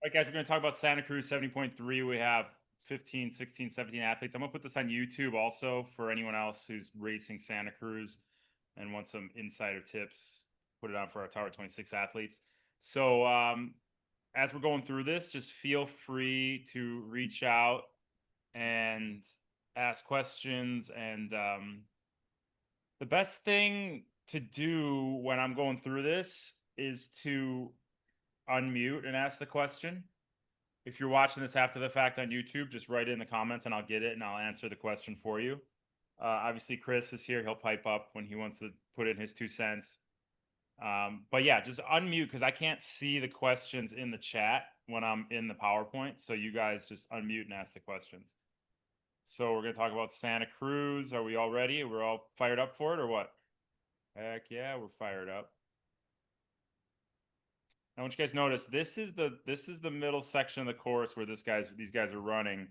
right, guys, we're going to talk about Santa Cruz 70.3. We have 15, 16, 17 athletes. I'm going to put this on YouTube also for anyone else who's racing Santa Cruz and wants some insider tips. Put it on for our Tower 26 athletes. So, as we're going through this, just feel free to reach out and ask questions. And the best thing to do when I'm going through this is to unmute and ask the question. If you're watching this after the fact on YouTube, just write it in the comments and I'll get it and I'll answer the question for you. Obviously, Chris is here. He'll pipe up when he wants to put in his 2 cents. But yeah, just unmute because I can't see the questions in the chat when I'm in the PowerPoint. So you guys just unmute and ask the questions. So we're going to talk about Santa Cruz. Are we all ready? We're all fired up for it or what? Heck yeah, we're fired up. I want you guys to notice this is the middle section of the course where these guys are running.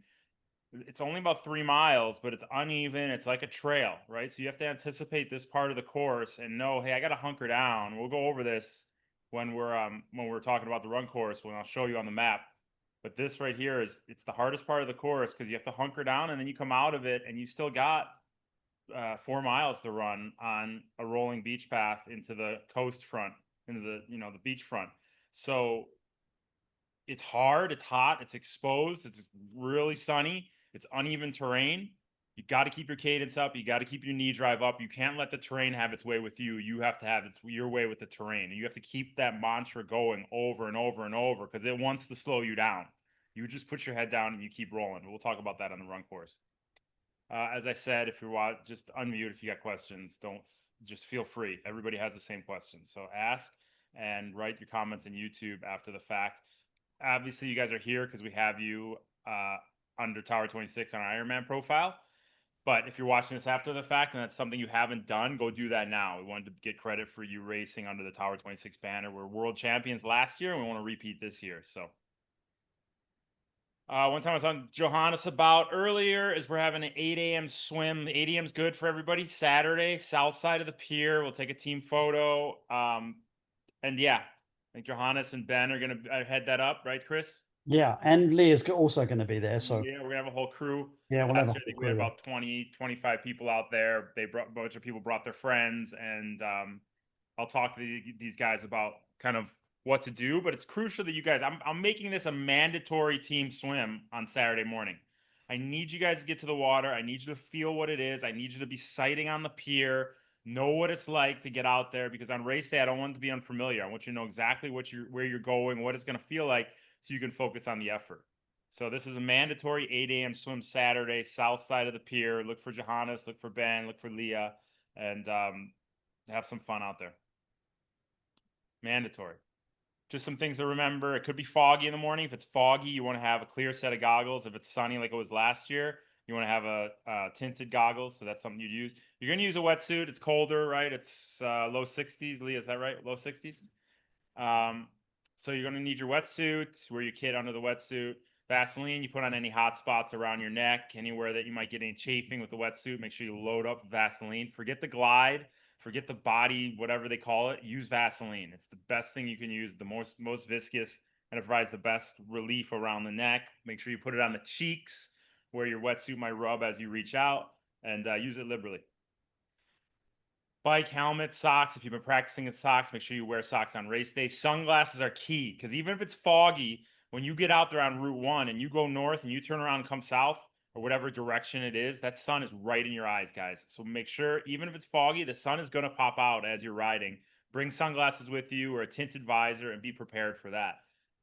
It's only about 3 miles, but it's uneven. It's like a trail, right? So you have to anticipate this part of the course and know, hey, I got to hunker down. We'll go over this when we're talking about the run course when I'll show you on the map. But this right here it's the hardest part of the course because you have to hunker down and then you come out of it and you still got 4 miles to run on a rolling beach path into the coast front, into the beach front. So it's hard, it's hot, it's exposed, it's really sunny, it's uneven terrain. You got to keep your cadence up. You got to keep your knee drive up. You can't let the terrain have its way with you. You have to have your way with the terrain. And you have to keep that mantra going over and over and over because it wants to slow you down. You just put your head down and you keep rolling. We'll talk about that on the run course. As I said, if you're just unmute if you got questions. Don't just feel free. Everybody has the same questions. So ask and write your comments in YouTube after the fact. Obviously, you guys are here because we have you under Tower 26 on our Ironman profile. But if you're watching this after the fact and that's something you haven't done, go do that now. We wanted to get credit for you racing under the Tower 26 banner. We're world champions last year and we want to repeat this year. So one time I was on Johannes about earlier is we're having an 8 a.m. swim. The 8 a.m. is good for everybody. Saturday, south side of the pier. We'll take a team photo. And yeah, I think Johannes and Ben are going to head that up, right, Chris? Yeah, and Lee is also going to be there. So yeah, we're gonna have a whole crew. yeah, we'll have Last a year, I whole think we had crew. about 20, 25 people out there. A bunch of people brought their friends, and I'll talk to these guys about kind of what to do. But it's crucial that you guys. I'm making this a mandatory team swim on Saturday morning. I need you guys to get to the water. I need you to feel what it is. I need you to be sighting on the pier. Know what it's like to get out there because on race day, I don't want it to be unfamiliar. I want you to know exactly where you're going, what it's going to feel like, so you can focus on the effort. So this is a mandatory 8 a.m. swim Saturday, south side of the pier. Look for Johannes, look for Ben, look for Leah, and have some fun out there. Mandatory. Just some things to remember. It could be foggy in the morning. If it's foggy, you want to have a clear set of goggles. If it's sunny like it was last year, you want to have a tinted goggles. So that's something you'd use. You're going to use a wetsuit. It's colder, right? It's low 60s. Leah, is that right? Low 60s? So you're going to need your wetsuit. Wear your kit under the wetsuit. Vaseline, you put on any hot spots around your neck, anywhere that you might get any chafing with the wetsuit. Make sure you load up Vaseline. Forget the glide, forget the body, whatever they call it. Use Vaseline. It's the best thing you can use, the most viscous, and it provides the best relief around the neck. Make sure you put it on the cheeks where your wetsuit might rub as you reach out, and use it liberally. Bike, helmet, socks. If you've been practicing in socks, make sure you wear socks on race day. Sunglasses are key because even if it's foggy, when you get out there on Route 1 and you go north and you turn around and come south or whatever direction it is, that sun is right in your eyes, guys. So make sure, even if it's foggy, the sun is going to pop out as you're riding. Bring sunglasses with you or a tinted visor and be prepared for that.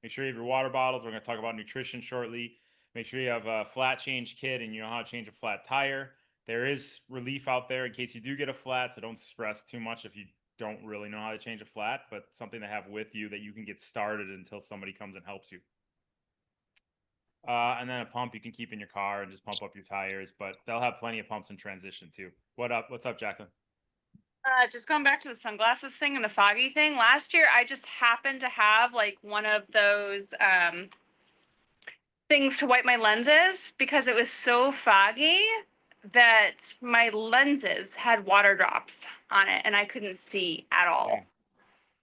Make sure you have your water bottles. We're going to talk about nutrition shortly. Make sure you have a flat change kit and you know how to change a flat tire. There is relief out there in case you do get a flat, so don't stress too much if you don't really know how to change a flat, but something to have with you that you can get started until somebody comes and helps you. And then a pump you can keep in your car and just pump up your tires, but they'll have plenty of pumps in transition too. What's up, Jacqueline? Just going back to the sunglasses thing and the foggy thing. Last year, I just happened to have like one of those things to wipe my lenses because it was so foggy that my lenses had water drops on it and I couldn't see at all.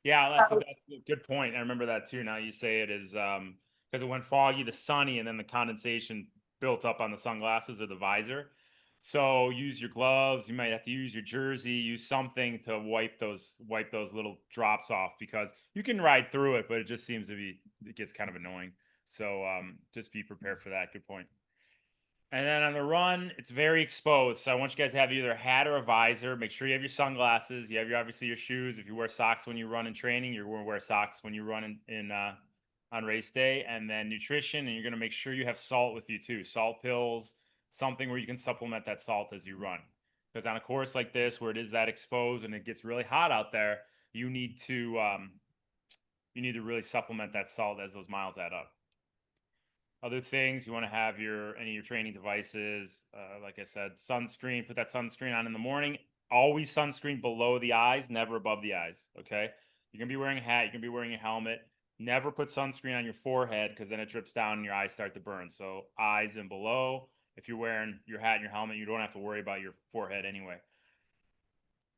Yeah, that's a good point. I remember that too. Now you say it is because because it went foggy to sunny, and then the condensation built up on the sunglasses or the visor. So use your gloves. You might have to use your jersey. Use something to wipe those little drops off, because you can ride through it, but it just seems to be, it gets kind of annoying. So just be prepared for that. Good point. And then on the run, it's very exposed. So I want you guys to have either a hat or a visor. Make sure you have your sunglasses. You have your, obviously, your shoes. If you wear socks when you run in training, you're going to wear socks when you run in on race day. And then nutrition, and you're going to make sure you have salt with you too. Salt pills, something where you can supplement that salt as you run. Because on a course like this, where it is that exposed and it gets really hot out there, you need to really supplement that salt as those miles add up. Other things, you want to have any of your training devices. Like I said, sunscreen. Put that sunscreen on in the morning. Always sunscreen below the eyes, never above the eyes. Okay. You're gonna be wearing a hat. You're gonna be wearing a helmet. Never put sunscreen on your forehead, because then it drips down and your eyes start to burn. So eyes and below. If you're wearing your hat and your helmet, you don't have to worry about your forehead anyway.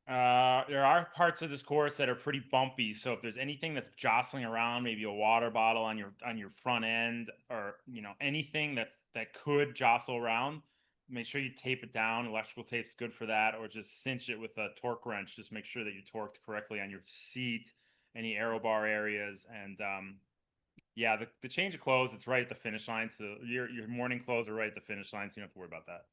There are parts of this course that are pretty bumpy, so if there's anything that's jostling around, maybe a water bottle on your front end, or anything that could jostle around, make sure you tape it down. Electrical tape's good for that, or just cinch it with a torque wrench. Just make sure that you're torqued correctly on your seat, any aero bar areas, and yeah, the change of clothes, it's right at the finish line, so your morning clothes are right at the finish line, so you don't have to worry about that.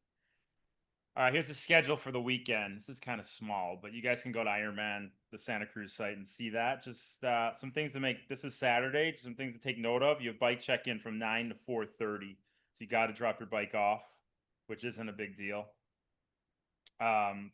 All right, here's the schedule for the weekend. This is kind of small, but you guys can go to Ironman, the Santa Cruz site, and see that. Just some things to make. This is Saturday. Some things to take note of. You have bike check-in from 9 to 4:30, so you got to drop your bike off, which isn't a big deal. You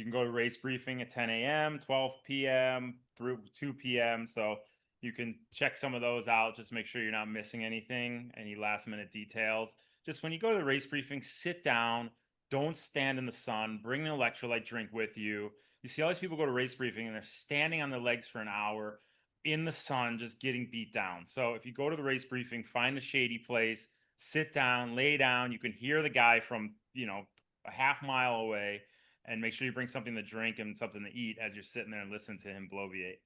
can go to race briefing at 10 a.m., 12 p.m. through 2 p.m. So you can check some of those out. Just make sure you're not missing anything, any last-minute details. Just when you go to the race briefing, sit down. Don't stand in the sun. Bring an electrolyte drink with you. You see all these people go to race briefing and they're standing on their legs for an hour in the sun, just getting beat down. So if you go to the race briefing, find a shady place, sit down, lay down. You can hear the guy from, a half mile away, and make sure you bring something to drink and something to eat as you're sitting there and listen to him bloviate.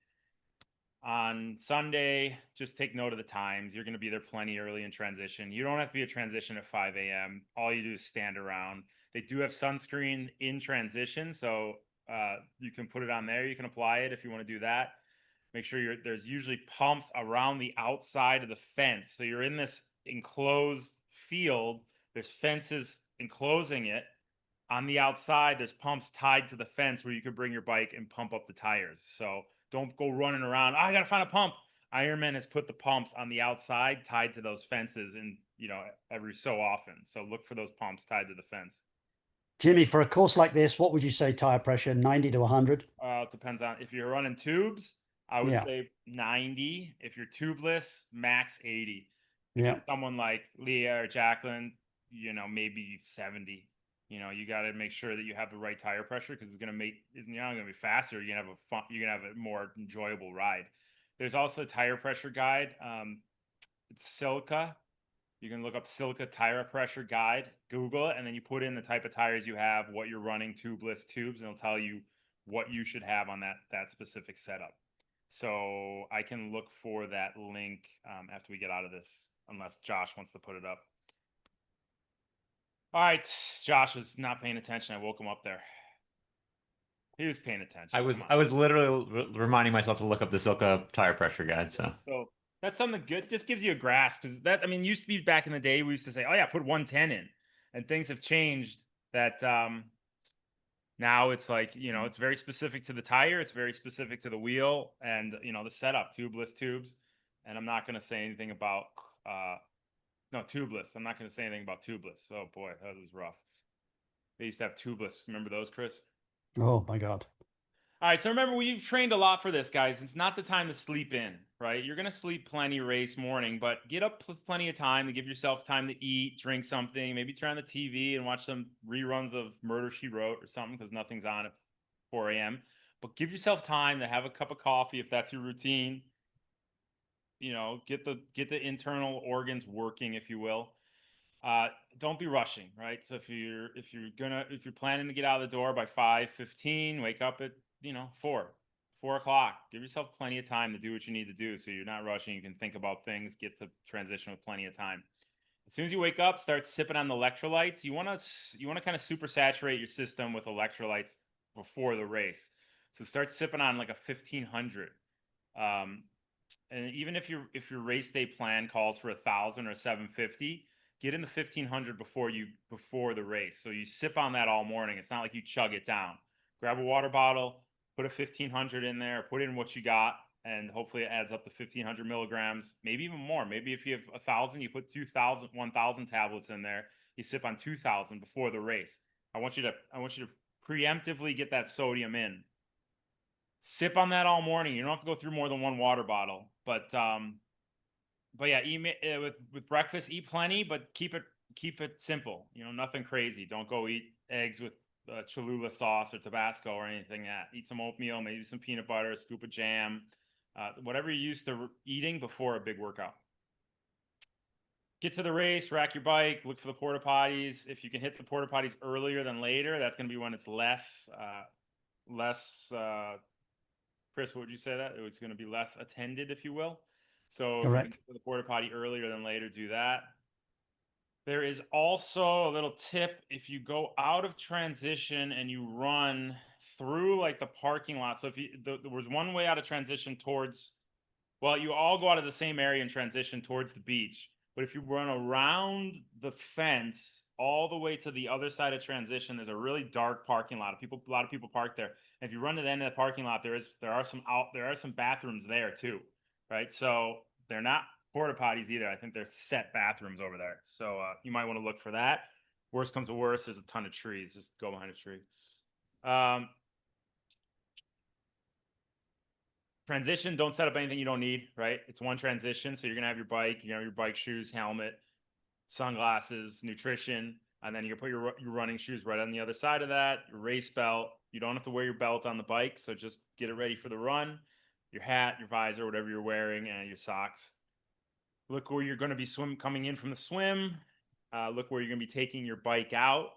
On Sunday, just take note of the times. You're going to be there plenty early in transition. You don't have to be at transition at 5 a.m. All you do is stand around. They do have sunscreen in transition, so you can put it on there. You can apply it if you want to do that. Make sure there's usually pumps around the outside of the fence. So you're in this enclosed field. There's fences enclosing it. On the outside, there's pumps tied to the fence where you could bring your bike and pump up the tires. So don't go running around. I got to find a pump. Ironman has put the pumps on the outside tied to those fences, and every so often. So look for those pumps tied to the fence. Jimmy, for a course like this, what would you say tire pressure? 90 to 100? It depends on if you're running tubes. I would say 90. If you're tubeless, max 80. If you're someone like Leah or Jacqueline, maybe 70. You got to make sure that you have the right tire pressure, because it's going to going to be faster. You're going to have a more enjoyable ride. There's also a tire pressure guide. It's Silica. You can look up Silica tire pressure guide, Google it, and then you put in the type of tires you have, what you're running, tubeless, tubes, and it'll tell you what you should have on that specific setup. So I can look for that link after we get out of this, unless Josh wants to put it up. All right, Josh was not paying attention. I woke him up there. He was paying attention. I was literally reminding myself to look up the Silka tire pressure guide. So that's something good. Just gives you a grasp, because used to be back in the day, we used to say, oh yeah, put 110 in, and things have changed. That now it's like, it's very specific to the tire, it's very specific to the wheel, and the setup, tubeless tubes. And I'm not going to say anything about no, tubeless. I'm not going to say anything about tubeless. Oh boy, that was rough. They used to have tubeless. Remember those, Chris? Oh my God. All right, so remember, we've trained a lot for this, guys. It's not the time to sleep in, right? You're going to sleep plenty race morning, but get up plenty of time to give yourself time to eat, drink something, maybe turn on the TV and watch some reruns of Murder, She Wrote or something, because nothing's on at 4 a.m. But give yourself time to have a cup of coffee if that's your routine. Get the internal organs working, if you will. Don't be rushing, right? So if you're planning to get out of the door by 5:15, wake up at 4. 4 o'clock. Give yourself plenty of time to do what you need to do, so you're not rushing. You can think about things, get to transition with plenty of time. As soon as you wake up, start sipping on the electrolytes. You want to kind of super saturate your system with electrolytes before the race. So start sipping on like a 1500. Um, and even if your race day plan calls for 1,000 or 750, get in the 1500 before the race. So you sip on that all morning. It's not like you chug it down. Grab a water bottle, put a 1500 in there, put in what you got, and hopefully it adds up to 1,500 milligrams, maybe even more. Maybe if you have 1,000, you put 2,000, 1,000 tablets in there. You sip on 2,000 before the race. I want you to preemptively get that sodium in. Sip on that all morning. You don't have to go through more than one water bottle, but yeah, with breakfast, eat plenty, but keep it simple. You know, nothing crazy. Don't go eat eggs with Cholula sauce or Tabasco or anything. Eat some oatmeal, maybe some peanut butter, a scoop of jam, whatever you're used to eating before a big workout. Get to the race, rack your bike, look for the porta potties. If you can hit the porta potties earlier than later, that's going to be when it's less. Chris, what would you say that? It's going to be less attended, if you will. So if you can Correct. get to the porta potty earlier than later, do that. There is also a little tip. If you go out of transition and you run through like the parking lot. So if there was one way out of transition towards, well, you all go out of the same area and transition towards the beach. But if you run around the fence all the way to the other side of transition, there's a really dark parking lot. A lot of people park there. And if you run to the end of the parking lot, there are some bathrooms there too, right? So they're not porta potties either. I think there's set bathrooms over there. So you might want to look for that. Worst comes to worst, there's a ton of trees. Just go behind a tree. Transition, don't set up anything you don't need, right? It's one transition. So you're going to have your bike, you have your bike shoes, helmet, sunglasses, nutrition, and then you can put your running shoes right on the other side of that, your race belt. You don't have to wear your belt on the bike. So just get it ready for the run, your hat, your visor, whatever you're wearing, and your socks. Look where you're going to be coming in from the swim. Look where you're going to be taking your bike out.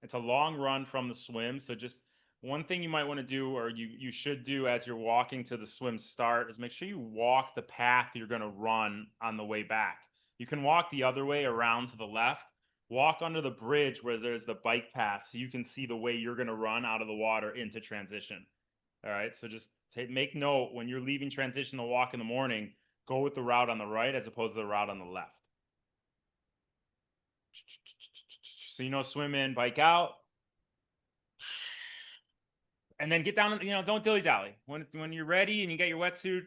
It's a long run from the swim. So just one thing you might want to do, or you should do as you're walking to the swim start, is make sure you walk the path you're going to run on the way back. You can walk the other way around to the left. Walk under the bridge where there's the bike path so you can see the way you're going to run out of the water into transition. All right. So just make note when you're leaving transition to walk in the morning, go with the route on the right as opposed to the route on the left. So, swim in, bike out. And then get down, don't dilly-dally. When you're ready and you get your wetsuit,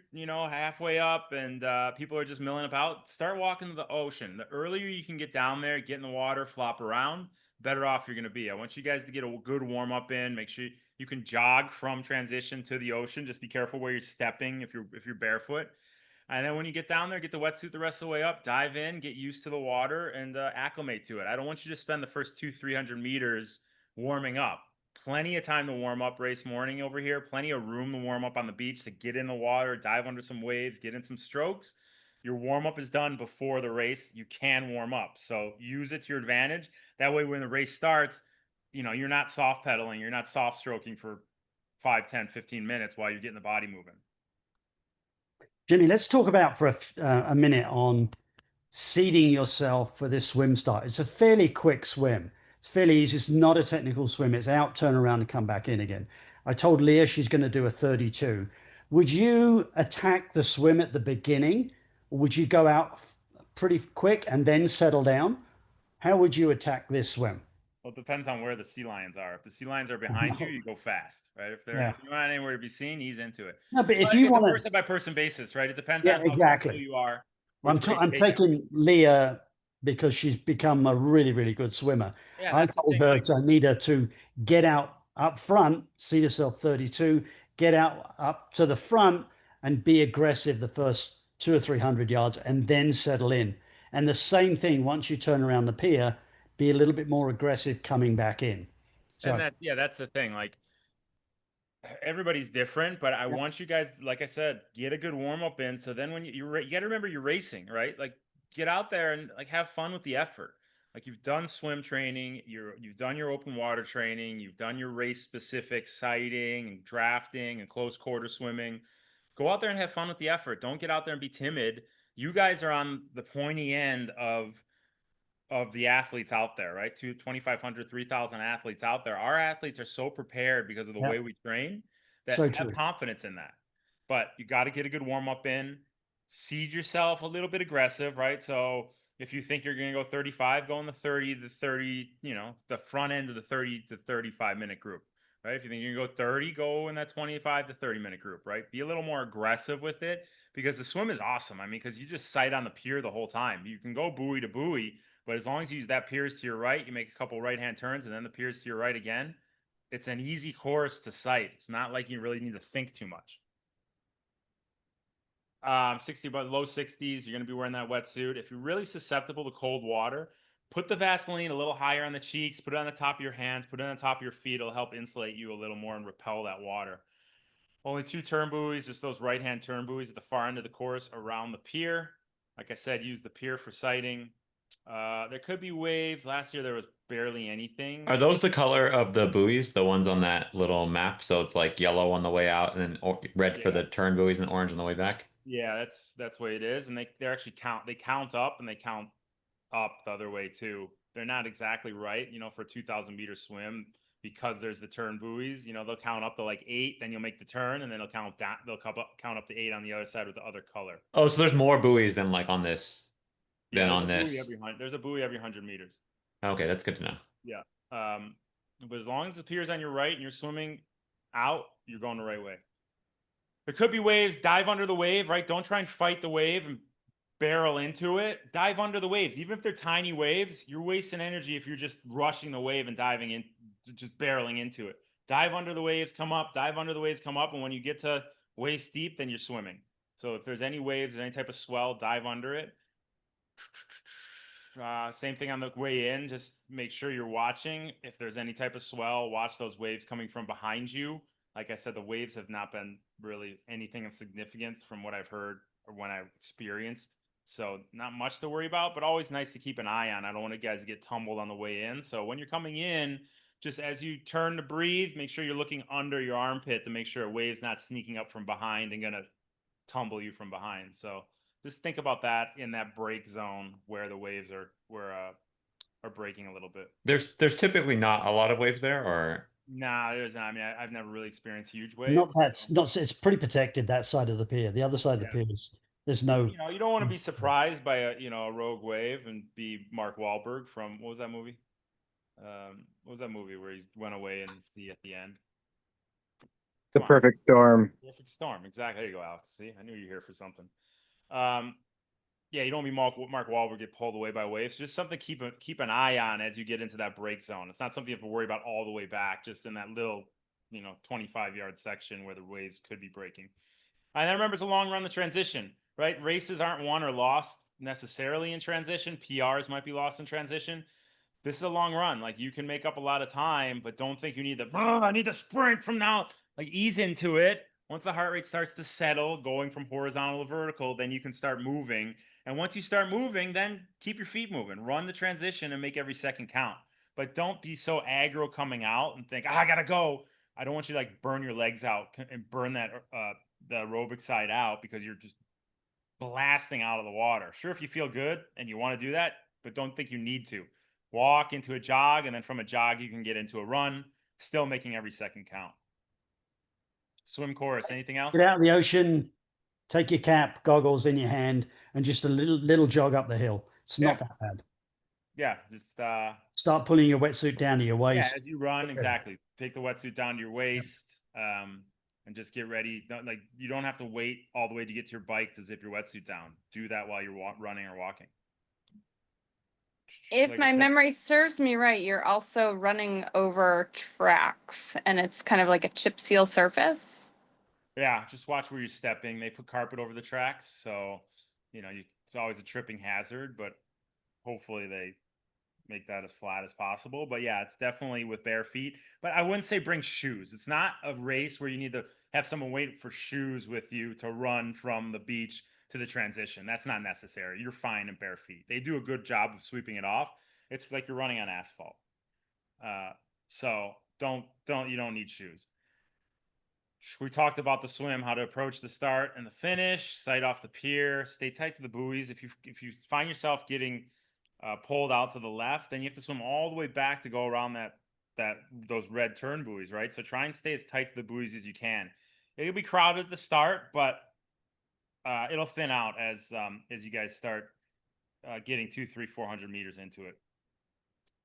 halfway up and people are just milling about, start walking to the ocean. The earlier you can get down there, get in the water, flop around, better off you're going to be. I want you guys to get a good warm-up in. Make sure you can jog from transition to the ocean. Just be careful where you're stepping if you're barefoot. And then when you get down there, get the wetsuit the rest of the way up, dive in, get used to the water, and acclimate to it. I don't want you to spend the first 200-300 meters warming up. Plenty of time to warm up race morning over here. Plenty of room to warm up on the beach, to get in the water, dive under some waves, get in some strokes. Your warm up is done before the race. You can warm up. So use it to your advantage. That way, when the race starts, you're not soft pedaling. You're not soft stroking for 5, 10, 15 minutes while you're getting the body moving. Jimmy, let's talk about for a minute on seeding yourself for this swim start. It's a fairly quick swim. It's fairly easy. It's not a technical swim. It's out, turn around, and come back in again. I told Leah she's going to do a 32. Would you attack the swim at the beginning, or would you go out pretty quick and then settle down? How would you attack this swim? Well, it depends on where the sea lions are. If the sea lions are behind you, you go fast, right? If you're not anywhere to be seen, ease into it. No, but if you it's want a person by person basis, right? It depends on how exactly. comfortable you are. I'm taking Leah because she's become a really, really good swimmer. Yeah, I told her I need her to get out up front, see herself 32, get out up to the front and be aggressive the first 200 or 300 yards and then settle in. And the same thing, once you turn around the pier, be a little bit more aggressive coming back in. So, and that's the thing. Like, everybody's different, but I want you guys, like I said, get a good warm up in. So then when you got to remember you're racing, right? Like, get out there and like have fun with the effort. Like you've done swim training, you've done your open water training, you've done your race specific sighting and drafting and close quarter swimming. Go out there and have fun with the effort. Don't get out there and be timid. You guys are on the pointy end of the athletes out there, right? 2,500, 3,000 athletes out there. Our athletes are so prepared because of the Yeah, way we train that so have true. confidence in that. But you got to get a good warm up in, seed yourself a little bit aggressive, right? So if you think you're going to go 35, go in the 30 to 30, the front end of the 30 to 35-minute group, right? If you think you're going to go 30, go in that 25 to 30-minute group, right? Be a little more aggressive with it because the swim is awesome. I mean, because you just sight on the pier the whole time. You can go buoy to buoy, but as long as you use that piers to your right, you make a couple right-hand turns and then the piers to your right again. It's an easy course to sight. It's not like you really need to think too much. 60, but low 60s, you're going to be wearing that wetsuit. If you're really susceptible to cold water, put the Vaseline a little higher on the cheeks, put it on the top of your hands, put it on the top of your feet. It'll help insulate you a little more and repel that water. Only 2 turn buoys, just those right-hand turn buoys at the far end of the course around the pier. Like I said, use the pier for sighting. There could be waves. Last year there was barely anything. Are those the color of the buoys, the ones on that little map? So it's like yellow on the way out and then red for Yeah. the turn buoys and orange on the way back? Yeah, that's the way it is. And they actually count up and they count up the other way too. They're not exactly right, for a 2,000-meter swim because there's the turn buoys. They'll count up to like 8, then you'll make the turn, and then they'll count down. They'll count up to 8 on the other side with the other color. Oh, so there's more buoys than like on this Yeah, than there's on a buoy this. every 100. There's a buoy every 100 meters. Okay, that's good to know. Yeah. But as long as the pier's on your right and you're swimming out, you're going the right way. There could be waves. Dive under the wave, right? Don't try and fight the wave and barrel into it. Dive under the waves. Even if they're tiny waves, you're wasting energy if you're just rushing the wave and diving in, just barreling into it. Dive under the waves, come up, dive under the waves, come up. And when you get to waist deep, then you're swimming. So if there's any waves or any type of swell, dive under it. Same thing on the way in. Just make sure you're watching. If there's any type of swell, watch those waves coming from behind you. Like I said, the waves have not been really anything of significance from what I've heard or when I've experienced. So not much to worry about, but always nice to keep an eye on. I don't want you guys to get tumbled on the way in. So when you're coming in, just as you turn to breathe, make sure you're looking under your armpit to make sure a wave's not sneaking up from behind and going to tumble you from behind. So just think about that in that break zone where the waves are breaking a little bit. There's typically not a lot of waves there, or Nah, there's not. I mean, I've never really experienced huge waves. Not that, not it's pretty protected that side of the pier. The other side of the Yeah. pier is there's no. You don't want to be surprised by a rogue wave and be Mark Wahlberg from what was that movie? What was that movie where he went away and sea at the end? The Come on. Perfect Storm. Perfect Storm. Exactly. There you go, Alex. See, I knew you were here for something. Yeah, you don't want to be Mark Wahlberg get pulled away by waves. Just something to keep an eye on as you get into that break zone. It's not something you have to worry about all the way back, just in that little, 25-yard section where the waves could be breaking. And then remember, it's a long run, the transition, right? Races aren't won or lost necessarily in transition. PRs might be lost in transition. This is a long run. Like you can make up a lot of time, but don't think you need I need to sprint from now. Like ease into it. Once the heart rate starts to settle, going from horizontal to vertical, then you can start moving. And once you start moving, then keep your feet moving. Run the transition and make every second count. But don't be so aggro coming out and think, I gotta go. I don't want you to like burn your legs out and burn that the aerobic side out because you're just blasting out of the water. Sure, if you feel good and you want to do that, but don't think you need to. Walk into a jog, and then from a jog, you can get into a run, still making every second count. Swim course, anything else? Get out of the ocean, take your cap, goggles in your hand, and just a little jog up the hill. It's not that bad. Yeah, just Start pulling your wetsuit down to your waist. Yeah, as you run, exactly. Take the wetsuit down to your waist, and just get ready. You don't have to wait all the way to get to your bike to zip your wetsuit down. Do that while you're running or walking. If my memory serves me right, you're also running over tracks and it's kind of like a chip seal surface. Yeah, just watch where you're stepping. They put carpet over the tracks, so it's always a tripping hazard, but hopefully they make that as flat as possible. But yeah, it's definitely with bare feet. But I wouldn't say bring shoes. It's not a race where you need to have someone wait for shoes with you to run from the beach to the transition. That's not necessary. You're fine in bare feet. They do a good job of sweeping it off. It's like you're running on asphalt. So you don't need shoes. We talked about the swim, how to approach the start and the finish, sight off the pier, stay tight to the buoys. If you find yourself getting pulled out to the left, then you have to swim all the way back to go around those red turn buoys, right? So try and stay as tight to the buoys as you can. It'll be crowded at the start, but it'll thin out as you guys start getting 200, 300, 400 meters into it.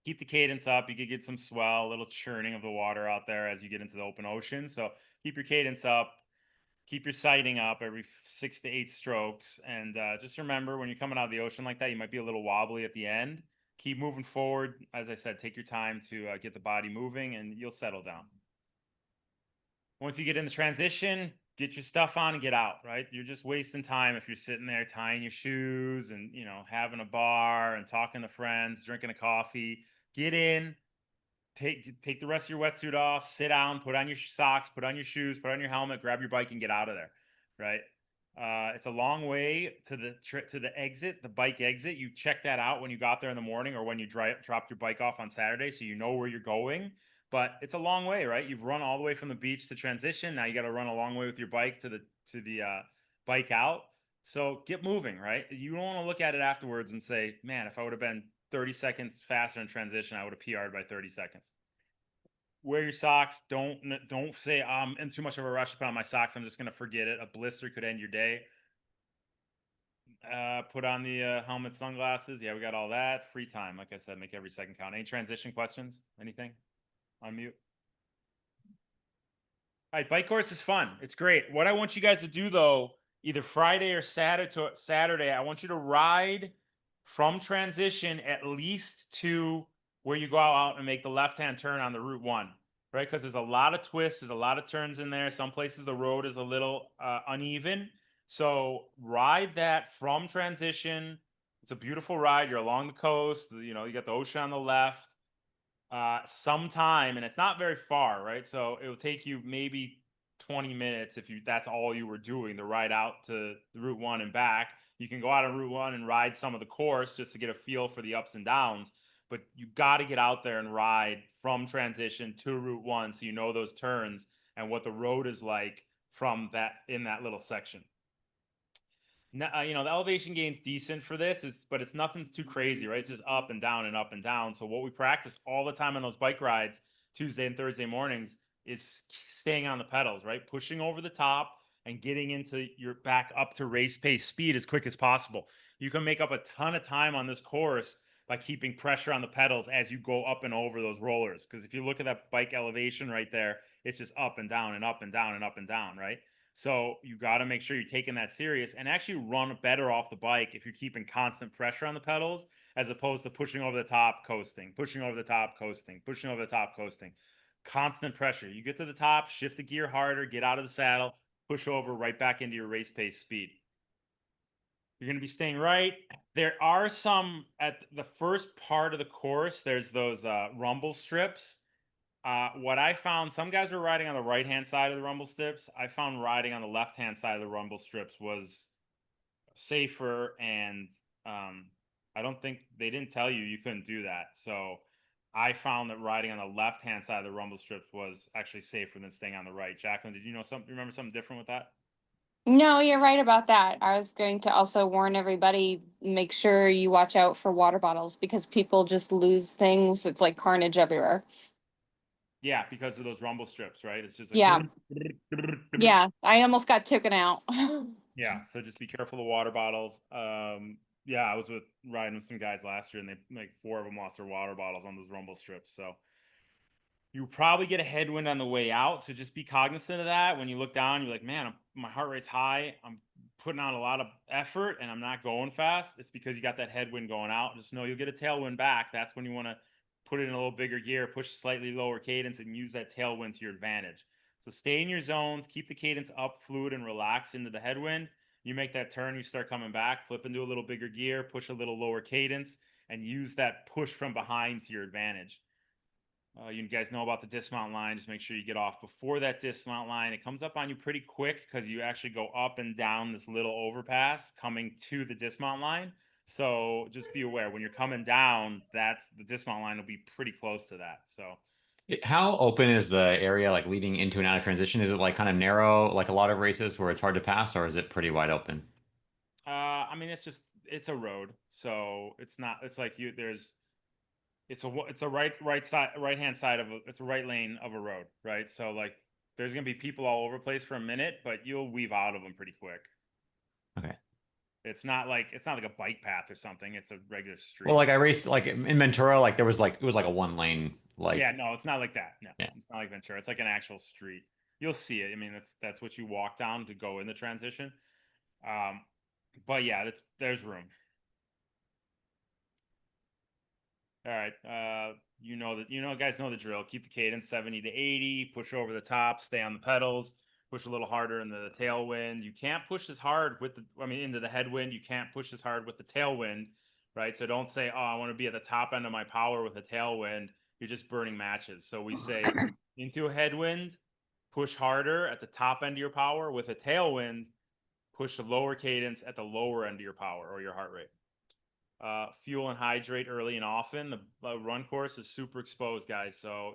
Keep the cadence up. You could get some swell, a little churning of the water out there as you get into the open ocean. So keep your cadence up. Keep your sighting up every 6 to 8 strokes. And just remember, when you're coming out of the ocean like that, you might be a little wobbly at the end. Keep moving forward. As I said, take your time to get the body moving, and you'll settle down. Once you get in the transition, get your stuff on and get out, right? You're just wasting time if you're sitting there tying your shoes and, having a bar and talking to friends, drinking a coffee. Get in, take the rest of your wetsuit off, sit down, put on your socks, put on your shoes, put on your helmet, grab your bike and get out of there, right? It's a long way to the exit, the bike exit. You check that out when you got there in the morning or when you dropped your bike off on Saturday, so you know where you're going. But it's a long way, right? You've run all the way from the beach to transition. Now you got to run a long way with your bike to the bike out. So get moving, right? You don't want to look at it afterwards and say, man, if I would have been 30 seconds faster in transition, I would have PR'd by 30 seconds. Wear your socks. Don't say, I'm in too much of a rush to put on my socks, I'm just going to forget it. A blister could end your day. Put on the helmet, sunglasses. Yeah, we got all that. Free time. Like I said, make every second count. Any transition questions? Anything? Unmute. All right, bike course is fun. It's great. What I want you guys to do, though, either Friday or Saturday, I want you to ride from transition at least to where you go out and make the left-hand turn on the Route 1, right? Because there's a lot of twists, there's a lot of turns in there. Some places the road is a little uneven. So ride that from transition. It's a beautiful ride. You're along the coast. You got the ocean on the left. Sometime, and it's not very far, right? So it will take you maybe 20 minutes if that's all you were doing, the ride out to the Route 1 and back. You can go out on Route 1 and ride some of the course just to get a feel for the ups and downs, but you got to get out there and ride from transition to Route 1 so you know those turns and what the road is like from in that little section. Now, the elevation gain's decent for this, but it's nothing's too crazy, right? It's just up and down and up and down. So what we practice all the time on those bike rides, Tuesday and Thursday mornings, is staying on the pedals, right? Pushing over the top and getting into your back up to race pace speed as quick as possible. You can make up a ton of time on this course by keeping pressure on the pedals as you go up and over those rollers. Because if you look at that bike elevation right there, it's just up and down and up and down and up and down, right? So you got to make sure you're taking that serious and actually run better off the bike if you're keeping constant pressure on the pedals as opposed to pushing over the top, coasting, pushing over the top, coasting, pushing over the top, coasting. Constant pressure. You get to the top, shift the gear harder, get out of the saddle, push over right back into your race pace speed. You're going to be staying right. There are some at the first part of the course, there's those rumble strips. What I found, some guys were riding on the right-hand side of the rumble strips. I found riding on the left-hand side of the rumble strips was safer, and I don't think they didn't tell you couldn't do that. So I found that riding on the left-hand side of the rumble strips was actually safer than staying on the right. Jacqueline, did you know something? Remember something different with that? No, you're right about that. I was going to also warn everybody, make sure you watch out for water bottles because people just lose things. It's like carnage everywhere. Yeah, because of those rumble strips, right? It's just like Yeah. Yeah, I almost got taken out. Yeah, so just be careful of water bottles. Yeah, I was riding with some guys last year, and they 4 of them lost their water bottles on those rumble strips. So you probably get a headwind on the way out. So just be cognizant of that. When you look down, you're like, man, my heart rate's high. I'm putting out a lot of effort, and I'm not going fast. It's because you got that headwind going out. Just know you'll get a tailwind back. That's when you want to put it in a little bigger gear, push slightly lower cadence, and use that tailwind to your advantage. So stay in your zones, keep the cadence up, fluid, and relax into the headwind. You make that turn, you start coming back, flip into a little bigger gear, push a little lower cadence, and use that push from behind to your advantage. You guys know about the dismount line. Just make sure you get off before that dismount line. It comes up on you pretty quick because you actually go up and down this little overpass coming to the dismount line. So just be aware when you're coming down, that's the dismount line will be pretty close to that. So How open is the area like leading into and out of transition? Is it like kind of narrow, like a lot of races where it's hard to pass, or is it pretty wide open? I mean, it's a road, so it's not. It's like it's a right hand side of it's a right lane of a road, right? So like there's gonna be people all over the place for a minute, but you'll weave out of them pretty quick. Okay. It's not like a bike path or something. It's a regular street. Well, like I raced like in Ventura, like there was like it was like a one lane like Yeah, no, it's not like that. No, yeah. it's not like Ventura. It's like an actual street. You'll see it. I mean, that's what you walk down to go in the transition. But yeah, there's room. All right. Guys know the drill. Keep the cadence 70 to 80, push over the top, stay on the pedals, push a little harder into the tailwind. You can't push as hard into the headwind. You can't push as hard with the tailwind, right? So don't say, oh, I want to be at the top end of my power with a tailwind. You're just burning matches. So we say into a headwind, push harder at the top end of your power. With a tailwind, push a lower cadence at the lower end of your power or your heart rate. Fuel and hydrate early and often. The run course is super exposed, guys. So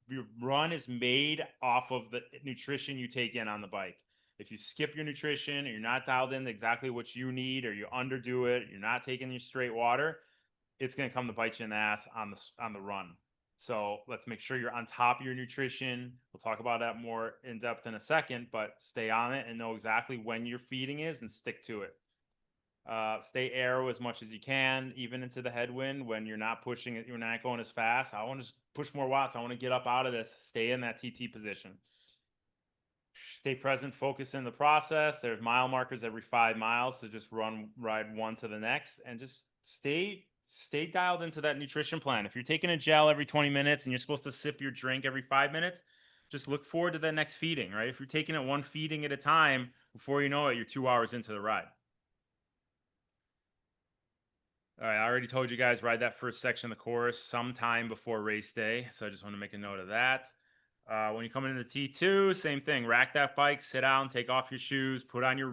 your run is made off of the nutrition you take in on the bike. If you skip your nutrition or you're not dialed in exactly what you need, or you underdo it, you're not taking your straight water, it's going to come to bite you in the ass on the run. So let's make sure you're on top of your nutrition. We'll talk about that more in depth in a second, but stay on it and know exactly when your feeding is and stick to it. Stay aero as much as you can, even into the headwind when you're not pushing it, you're not going as fast. I want to push more watts. I want to get up out of this. Stay in that TT position. Stay present, focus in the process. There's mile markers every 5 miles, so just ride one to the next, and just stay dialed into that nutrition plan. If you're taking a gel every 20 minutes and you're supposed to sip your drink every 5 minutes, just look forward to the next feeding, right? If you're taking it one feeding at a time, before you know it, you're 2 hours into the ride. All right, I already told you guys, ride that first section of the course sometime before race day. So I just want to make a note of that. When you come into the T2, same thing. Rack that bike, sit down, take off your shoes, put on your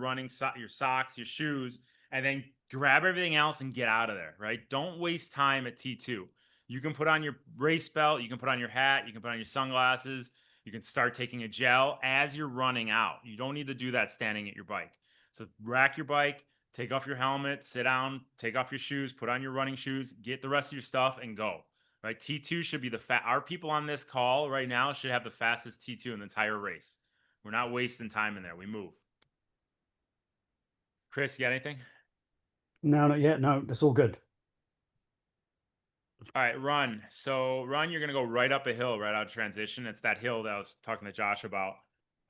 your socks, your shoes, and then grab everything else and get out of there, right? Don't waste time at T2. You can put on your race belt, you can put on your hat, you can put on your sunglasses, you can start taking a gel as you're running out. You don't need to do that standing at your bike. So rack your bike, take off your helmet, sit down, take off your shoes, put on your running shoes, get the rest of your stuff, and go. Right? T2 should be our people on this call right now should have the fastest T2 in the entire race. We're not wasting time in there. We move. Chris, you got anything? No, not yet. No, that's all good. All right, run. So run, you're going to go right up a hill right out of transition. It's that hill that I was talking to Josh about,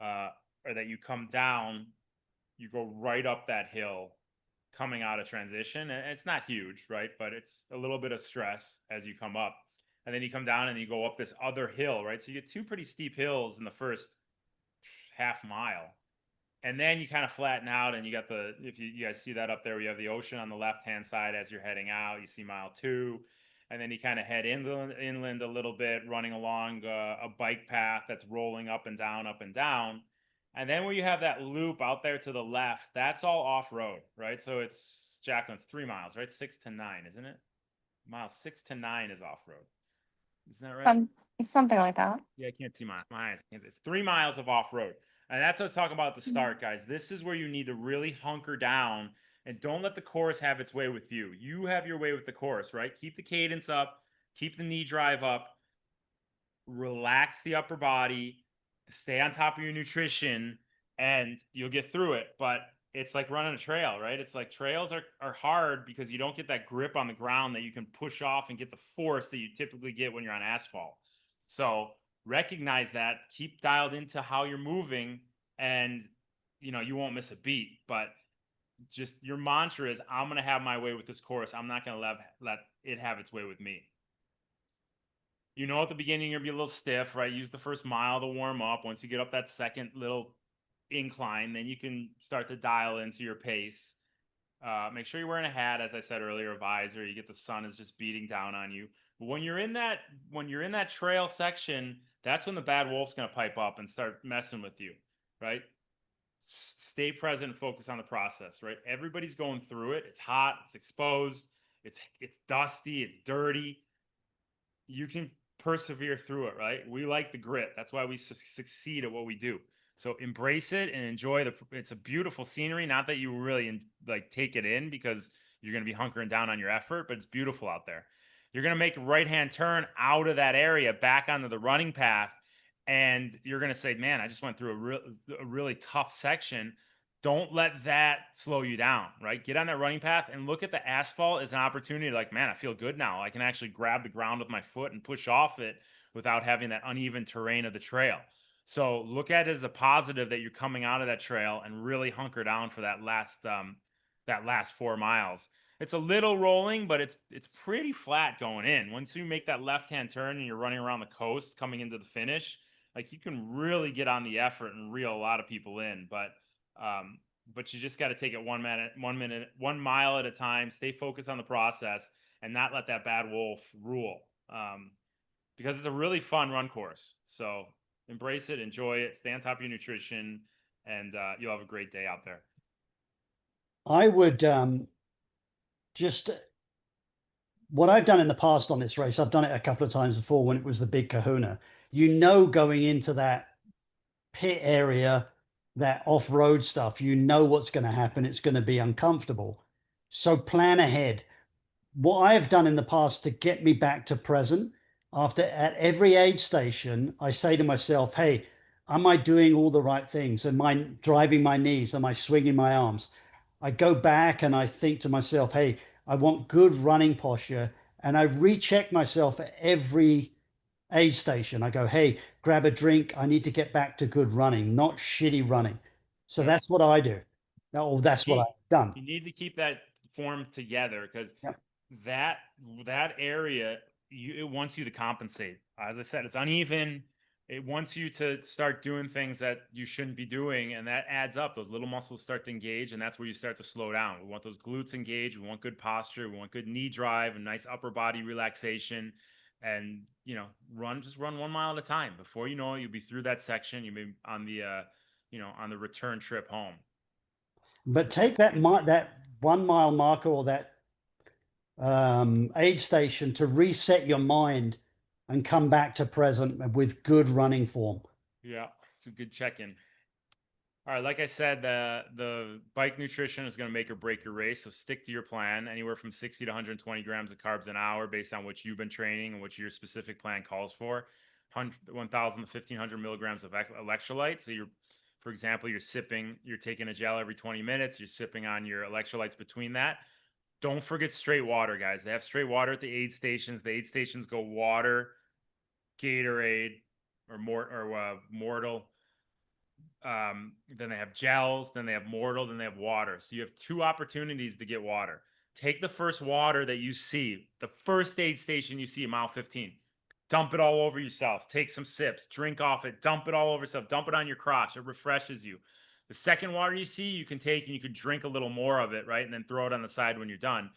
or that you come down, you go right up that hill coming out of transition. And it's not huge, right? But it's a little bit of stress as you come up. And then you come down and you go up this other hill, right? So you get two pretty steep hills in the first half mile. And then you kind of flatten out and you got if you guys see that up there, we have the ocean on the left-hand side as you're heading out. You see mile 2. And then you kind of head inland a little bit, running along a bike path that's rolling up and down, up and down. And then where you have that loop out there to the left, that's all off-road, right? So Jacqueline, it's 3 miles, right? 6 to 9, isn't it? Mile 6 to 9 is off-road. Isn't that right? Something like that. Yeah, I can't see my eyes. It's 3 miles of off-road. And that's what I was talking about at the start, guys. This is where you need to really hunker down and don't let the course have its way with you. You have your way with the course, right? Keep the cadence up, keep the knee drive up, relax the upper body, stay on top of your nutrition, and you'll get through it. But it's like running a trail, right? It's like trails are hard because you don't get that grip on the ground that you can push off and get the force that you typically get when you're on asphalt. So recognize that, keep dialed into how you're moving, and you won't miss a beat. But just your mantra is, I'm going to have my way with this course. I'm not going to let it have its way with me. At the beginning, you're going to be a little stiff, right? Use the first mile to warm up. Once you get up that second little incline, then you can start to dial into your pace. Make sure you're wearing a hat, as I said earlier, a visor. You get the sun is just beating down on you. But when you're in that trail section, that's when the bad wolf's going to pipe up and start messing with you, right? stay present and focus on the process, right? Everybody's going through it. It's hot, it's exposed, it's dusty, it's dirty. You can persevere through it, right? We like the grit. That's why we succeed at what we do. So embrace it and enjoy it's a beautiful scenery. Not that you really like take it in because you're going to be hunkering down on your effort, but it's beautiful out there. You're going to make a right-hand turn out of that area back onto the running path. And you're going to say, man, I just went through a really tough section. Don't let that slow you down, right? Get on that running path and look at the asphalt as an opportunity. Like, man, I feel good now. I can actually grab the ground with my foot and push off it without having that uneven terrain of the trail. So look at it as a positive that you're coming out of that trail and really hunker down for that last 4 miles. It's a little rolling, but it's pretty flat going in. Once you make that left-hand turn and you're running around the coast coming into the finish, like you can really get on the effort and reel a lot of people in. But you just got to take it 1 mile at a time, stay focused on the process and not let that bad wolf rule. Because it's a really fun run course. So embrace it, enjoy it, stay on top of your nutrition, and you'll have a great day out there. I would just what I've done in the past on this race, I've done it a couple of times before when it was the big kahuna. Going into that pit area, that off-road stuff, what's going to happen. It's going to be uncomfortable. So plan ahead. What I have done in the past to get me back to present, at every aid station, I say to myself, hey, am I doing all the right things? Am I driving my knees? Am I swinging my arms? I go back and I think to myself, hey, I want good running posture. And I recheck myself at every aid station. I go, hey, grab a drink. I need to get back to good running, not shitty running. So that's what I do. That's what I've done. You need to keep that form together because Yep. that area, it wants you to compensate. As I said, it's uneven. It wants you to start doing things that you shouldn't be doing, and that adds up. Those little muscles start to engage, and that's where you start to slow down. We want those glutes engaged. We want good posture. We want good knee drive and nice upper body relaxation. And just run 1 mile at a time. Before you know it, you'll be through that section. You'll be on the return trip home. But take that 1 mile marker or that aid station to reset your mind and come back to present with good running form. Yeah, it's a good check-in. All right, like I said, the bike nutrition is going to make or break your race. So stick to your plan, anywhere from 60 to 120 grams of carbs an hour based on what you've been training and what your specific plan calls for. 1,000 to 1,500 milligrams of electrolytes. So for example, you're taking a gel every 20 minutes. You're sipping on your electrolytes between that. Don't forget straight water, guys. They have straight water at the aid stations. The aid stations go water, Gatorade, or Mortal. Then they have gels, then they have Mortal, then they have water. So you have 2 opportunities to get water. Take the first water that you see, the first aid station you see at mile 15. Dump it all over yourself. Take some sips, drink off it, dump it all over yourself, dump it on your crotch. It refreshes you. The second water you see, you can take and you can drink a little more of it, right? And then throw it on the side when you're done.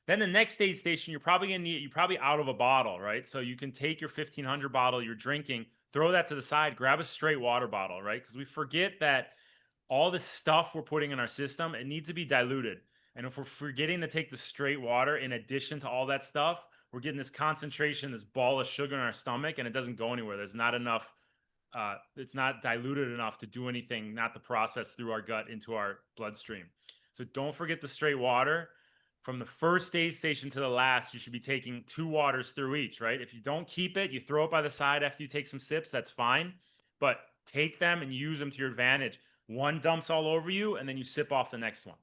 Then the next aid station, you're probably out of a bottle, right? So you can take your 1,500 bottle you're drinking, throw that to the side, grab a straight water bottle, right? Because we forget that all the stuff we're putting in our system, it needs to be diluted. And if we're forgetting to take the straight water in addition to all that stuff, we're getting this concentration, this ball of sugar in our stomach, and it doesn't go anywhere. There's not enough, it's not diluted enough to do anything, not to process through our gut into our bloodstream. So don't forget the straight water. From the first aid station to the last, you should be taking 2 waters through each, right? If you don't keep it, you throw it by the side after you take some sips, that's fine. But take them and use them to your advantage. One dumps all over you, and then you sip off the next one.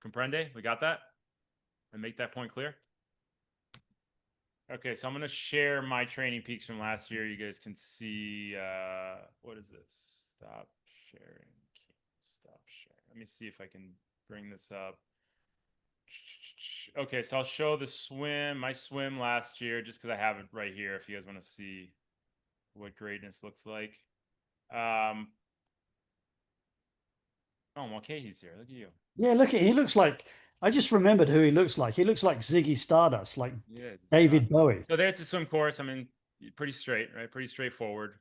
Comprende? We got that? And make that point clear? Okay, so I'm going to share my training peaks from last year. You guys can see, what is this? Stop sharing. Stop sharing. Let me see if I can bring this up. Okay, so I'll show my swim last year, just because I have it right here if you guys want to see what greatness looks like. Oh, okay, he's here. Look at you. Yeah, he looks like, I just remembered who he looks like. He looks like Ziggy Stardust, like David Bowie. So there's the swim course. I mean, pretty straight, right? Pretty straightforward.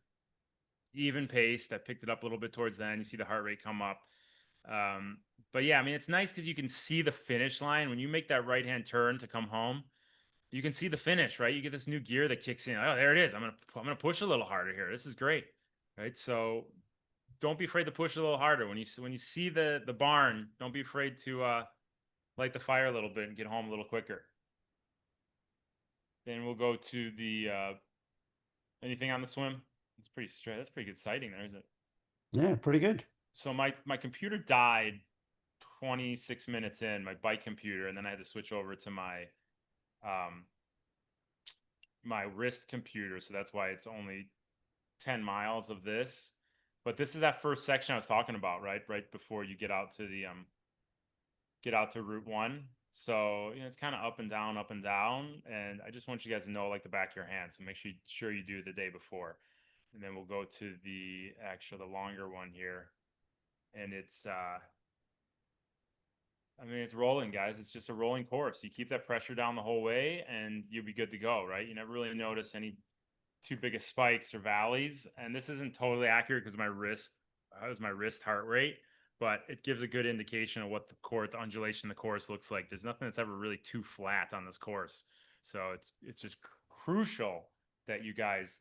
even paced. I picked it up a little bit towards the end. You see the heart rate come up. But yeah, I mean, it's nice because you can see the finish line. When you make that right-hand turn to come home, you can see the finish, right? You get this new gear that kicks in. Oh, there it is. I'm gonna push a little harder here. This is great, right? So don't be afraid to push a little harder. When you see the barn, don't be afraid to light the fire a little bit and get home a little quicker. Then we'll go to the anything on the swim. It's pretty straight. That's pretty good sighting there, isn't it? Yeah, pretty good. So my computer died 26 minutes in, my bike computer, and then I had to switch over to my my wrist computer. So that's why it's only 10 miles of this. But this is that first section I was talking about, right? Right before you get out to the Route 1. So, you know, it's kind of up and down, and I just want you guys to know like the back of your hand. So make sure you do it the day before. And then we'll go to the longer one here. And it's I mean, it's rolling, guys. It's just a rolling course. You keep that pressure down the whole way and you'll be good to go, right? You never really notice any too big of spikes or valleys. And this isn't totally accurate because my wrist heart rate, but it gives a good indication of what the undulation of the course looks like. There's nothing that's ever really too flat on this course. So it's just crucial that you guys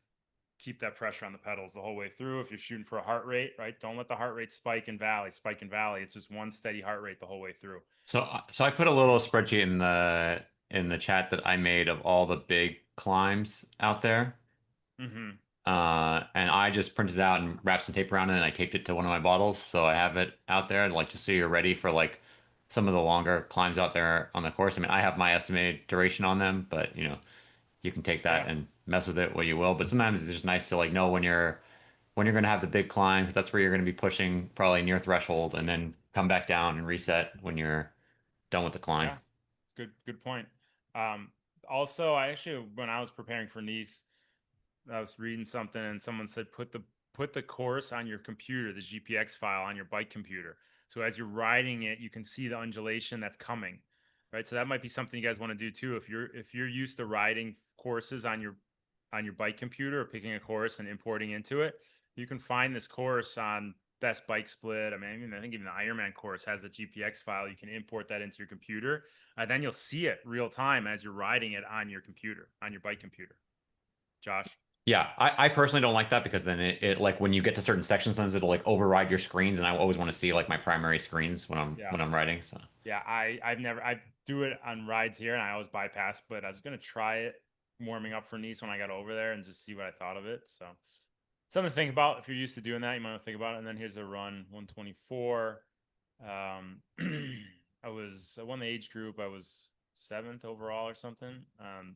keep that pressure on the pedals the whole way through. If you're shooting for a heart rate, right? Don't let the heart rate spike and valley. It's just one steady heart rate the whole way through. So I put a little spreadsheet in the chat that I made of all the big climbs out there. Mm-hmm. And I just printed it out and wrapped some tape around it and I taped it to one of my bottles. So I have it out there, like just so you're ready for like some of the longer climbs out there on the course. I mean, I have my estimated duration on them, but you know, you can take that and mess with it what you will. But sometimes it's just nice to like know when you're going to have the big climb. That's where you're going to be pushing probably near threshold and then come back down and reset when you're done with the climb. Yeah, it's good point. Also, I actually, when I was preparing for Nice, I was reading something and someone said put the course on your computer, the GPX file on your bike computer. So as you're riding it, you can see the undulation that's coming, right? So that might be something you guys want to do too. If you're used to riding courses on your bike computer or picking a course and importing into it, you can find this course on Best Bike Split. I mean, I think even the Ironman course has the GPX file. You can import that into your computer. Then you'll see it real time as you're riding it on your computer, on your bike computer. Josh? Yeah, I personally don't like that because then it like when you get to certain sections, sometimes it'll like override your screens, and I always want to see like my primary screens when I'm riding. So yeah, I do it on rides here, and I always bypass. But I was gonna try it warming up for Nice when I got over there and just see what I thought of it. So something to think about if you're used to doing that. You might want to think about it. And then here's the run 124. I won the age group. I was 7th overall or something.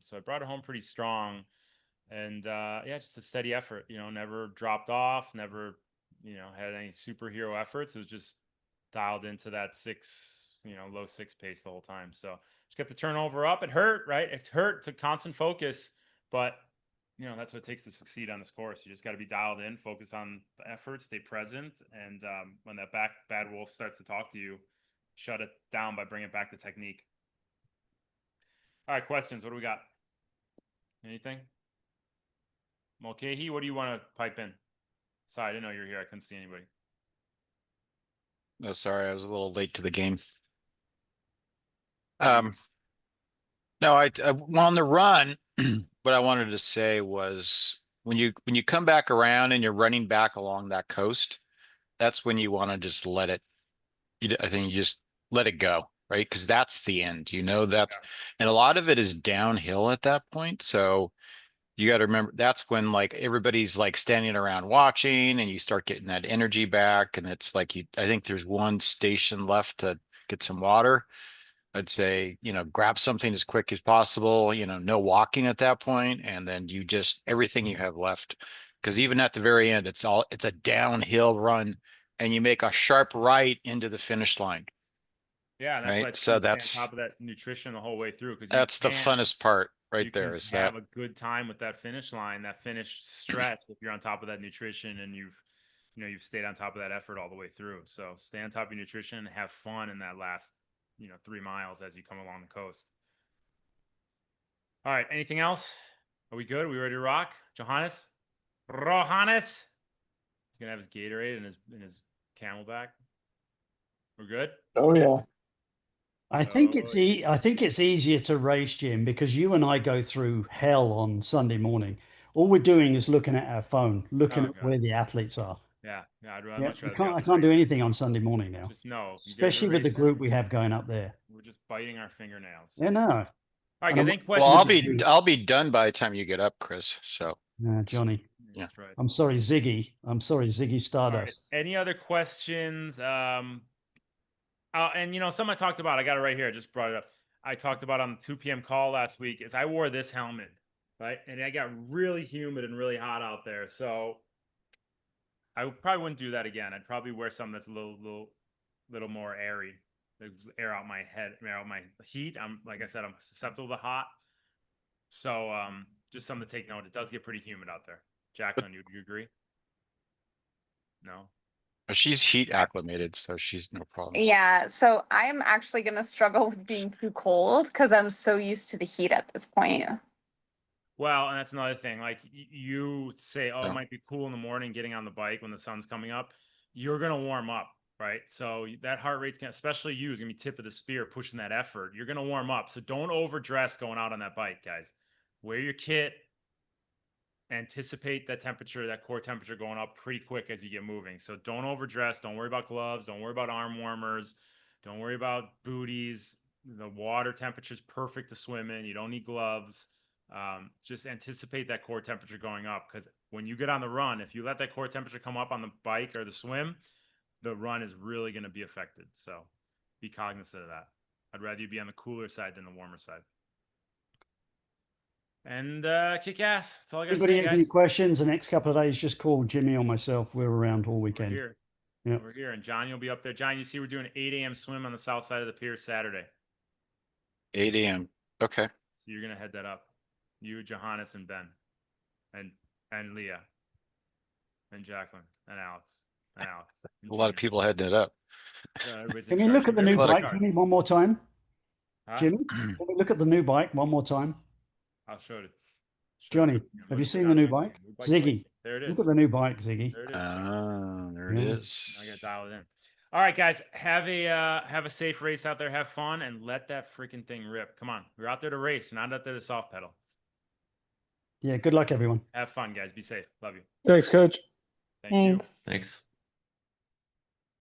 So I brought it home pretty strong. And yeah, just a steady effort, you know, never dropped off, never, you know, had any superhero efforts. It was just dialed into that low 6 pace the whole time. So just kept the turnover up. It hurt, right? It hurt to constant focus, but you know, that's what it takes to succeed on this course. You just got to be dialed in, focus on the effort, stay present. And when that bad wolf starts to talk to you, shut it down by bringing back the technique. All right, questions. What do we got? Anything? Mulcahy, what do you want to pipe in? Sorry, I didn't know you were here. I couldn't see anybody. Oh, sorry, I was a little late to the game. Um, No, on the run, what I wanted to say was when you come back around and you're running back along that coast, that's when you want to just let it. I think you just let it go, right? Because that's the end. You know that, and a lot of it is downhill at that point. So you got to remember that's when like everybody's like standing around watching, and you start getting that energy back. And it's like I think there's one station left to get some water. I'd say, you know, grab something as quick as possible, you know, no walking at that point, and then you just everything you have left. Because even at the very end, it's a downhill run, and you make a sharp right into the finish line. Yeah, and that's right? why So stay on top of that nutrition the whole way through. Because that's the funnest part right there. Is that have a good time with that finish line, that finish stretch if you're on top of that nutrition and you've stayed on top of that effort all the way through. So stay on top of your nutrition and have fun in that last 3 miles as you come along the coast. All right, anything else? Are we good? Are we ready to rock? Johannes? gonna have his Gatorade and his Camelback. We're good. Oh yeah. I think it's I think it's easier to race, Jim, because you and I go through hell on Sunday morning. All we're doing is looking at our phone, looking Oh, at God. where the athletes are. Yeah, I'd Yeah, much rather. Be out I there can't do racing. anything on Sunday morning now, Just no, you guys are especially with the racing. group we have going up there. We're just biting our fingernails. Yeah, no. All right, And guys. I'm Any looking Well, questions? forward to- I'll be done by the time you get up, Chris. So Johnny. Yeah. That's right. I'm sorry, Ziggy. I'm sorry, Ziggy All right. Stardust. Any other questions? And something I talked about, I got it right here. I just brought it up. I talked about on the 2 p.m. call last week is I wore this helmet, right? And I got really humid and really hot out there. So I probably wouldn't do that again. I'd probably wear something that's a little more airy. Air out my head, air out my heat. Like I said, I'm susceptible to hot. So just something to take note. It does get pretty humid out there. Jacqueline, would you agree? No. she's heat acclimated, so she's no problem. Yeah, so I'm actually gonna struggle with being too cold because I'm so used to the heat at this point. Well, and that's another thing. Like you say, oh, Yeah. it might be cool in the morning getting on the bike when the sun's coming up. You're gonna warm up, right? So that heart rate's gonna, especially you, is gonna be tip of the spear pushing that effort. You're gonna warm up. So don't overdress going out on that bike, guys. Wear your kit. Anticipate that temperature, that core temperature going up pretty quick as you get moving. So don't overdress. Don't worry about gloves. Don't worry about arm warmers. Don't worry about booties. The water temperature is perfect to swim in. You don't need gloves. Just anticipate that core temperature going up, because when you get on the run, if you let that core temperature come up on the bike or the swim, the run is really going to be affected. So be cognizant of that. I'd rather you be on the cooler side than the warmer side. And kick ass. That's all I got to Anybody say, has any guys. questions the next couple of days, just call Jimmy or myself. We're around all We're weekend. here. Yeah. We're here. And John, you'll be up there. John, you see we're doing an 8 a.m. swim on the south side of the pier Saturday. 8 a.m. Okay. So you're going to head that up. You, Johannes, and Ben. And Leah. And Jacqueline. And Alex. And Alex. And A lot of Gina. people heading it up. Everybody's Can we look at the new Athletic. bike, Jimmy, one more time? Huh? Jimmy, can we look at the new bike one more time? I'll show it. Johnny, have you seen the new bike? Ziggy, There it is. look at the new bike, Ziggy. There it is. John. There it Yeah. is. I got to dial it in. All right, guys, have a safe race out there. Have fun and let that freaking thing rip. Come on, we're out there to race, not out there to soft pedal. Yeah, good luck, everyone. Have fun, guys. Be safe. Love you. Thanks, Coach. Thank you. Thanks.